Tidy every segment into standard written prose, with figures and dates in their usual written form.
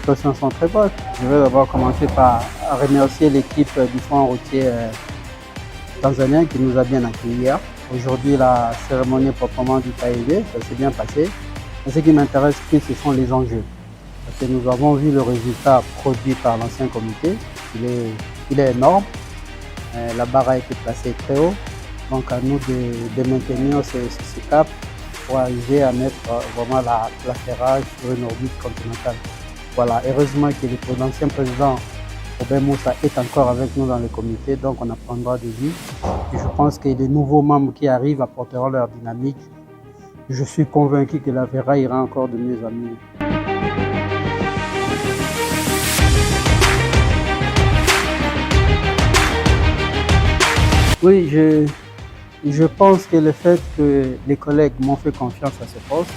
impressions sont très bonnes. Je vais d'abord commencer par remercier l'équipe du Front routier tanzanien qui nous a bien accueillis hier. Aujourd'hui, la cérémonie proprement du KIV, ça s'est bien passé. Mais ce qui m'intéresse plus, ce sont les enjeux. Parce que nous avons vu le résultat produit par l'ancien comité. Il est énorme. La barre a été placée très haut. Donc à nous de maintenir ce cap pour arriver à mettre vraiment la ferrage sur une orbite continentale. Voilà, heureusement que l'ancien président Robert Moussa est encore avec nous dans le comité, donc on apprendra de lui. Et je pense que les nouveaux membres qui arrivent apporteront leur dynamique. Je suis convaincu que la ferrage ira encore de mieux en mieux. Oui, je pense que le fait que les collègues m'ont fait confiance à ce poste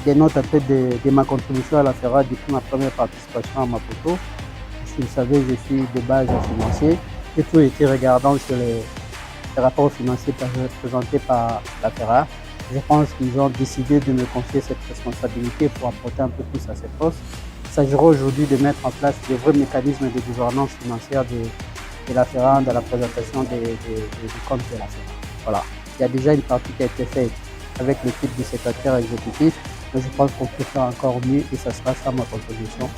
dénote un peu de ma contribution à la FERA depuis ma première participation à Maputo. Vous le savez, je suis de base financier. J'ai toujours été regardant sur les rapports financiers présentés par la FERA. Je pense qu'ils ont décidé de me confier cette responsabilité pour apporter un peu plus à ce poste. Il s'agira aujourd'hui de mettre en place de vrais mécanismes de gouvernance financière de la FERA dans la présentation des comptes de la FERA. Voilà. Il y a déjà une partie qui a été faite avec l'équipe du secrétaire exécutif, mais je pense qu'on peut faire encore mieux et ça sera ça ma contribution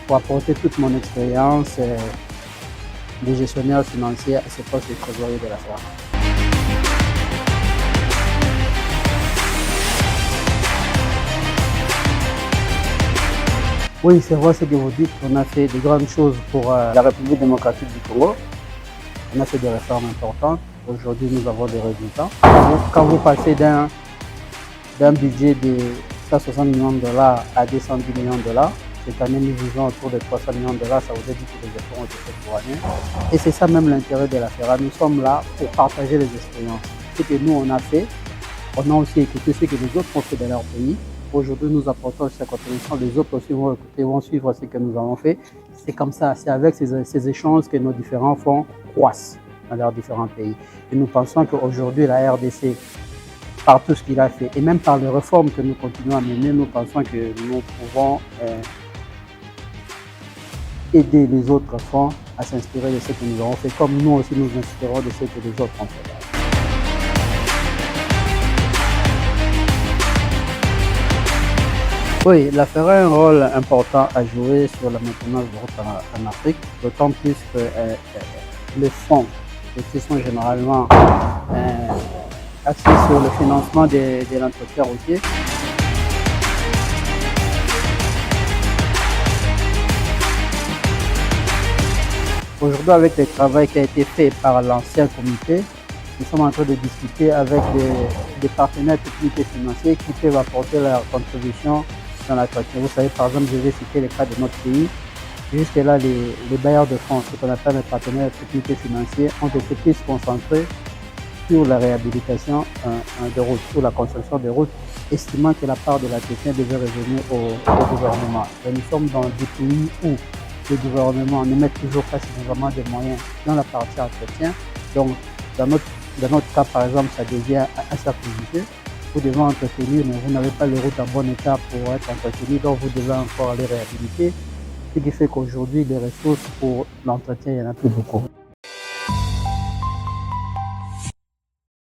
pour apporter toute mon expérience de gestionnaire financier à ce poste de trésorier de la FERA. Oui, c'est vrai ce que vous dites. On a fait de grandes choses pour la République démocratique du Congo. On a fait des réformes importantes. Aujourd'hui, nous avons des résultats. Quand vous passez d'un budget de 160 millions de dollars à 210 millions de dollars, cette année, nous visons autour de 300 millions de dollars. Ça veut dire que les efforts ont été faits pour rien. Et c'est ça même l'intérêt de la FERA. Nous sommes là pour partager les expériences. Ce que nous, on a fait, on a aussi écouté ce que les autres ont fait dans leur pays. Aujourd'hui, nous apportons cette contribution. Les autres aussi vont écouter, vont suivre ce que nous avons fait. C'est comme ça, c'est avec ces échanges que nos différents fonds croissent dans leurs différents pays. Et nous pensons qu'aujourd'hui, la RDC, par tout ce qu'il a fait, et même par les réformes que nous continuons à mener, nous pensons que nous pouvons aider les autres fonds à s'inspirer de ce que nous avons fait, comme nous aussi nous inspirons de ce que les autres ont fait. Oui, la FERA a un rôle important à jouer sur la maintenance de routes en Afrique, d'autant plus que les fonds qui sont généralement axés sur le financement de l'entretien routier. Aujourd'hui, avec le travail qui a été fait par l'ancien comité, nous sommes en train de discuter avec des partenaires techniques et financiers qui peuvent apporter leur contribution dans la question. Vous savez, par exemple, je vais citer le cas de notre pays. Jusque-là, les bailleurs de fonds, ce qu'on appelle les partenaires techniques et financiers, ont été plus concentrés sur la réhabilitation des routes, sur la construction des routes, estimant que la part de l'entretien devait revenir au gouvernement. Et nous sommes dans des pays où le gouvernement ne met toujours pas suffisamment de moyens dans la partie entretien. Donc, dans notre cas, par exemple, ça devient un sacrifice. Vous devez entretenir, mais vous n'avez pas les routes en bon état pour être entretenu, donc vous devez encore les réhabiliter. Ce qui fait qu'aujourd'hui, les ressources pour l'entretien, il n'y en a plus beaucoup.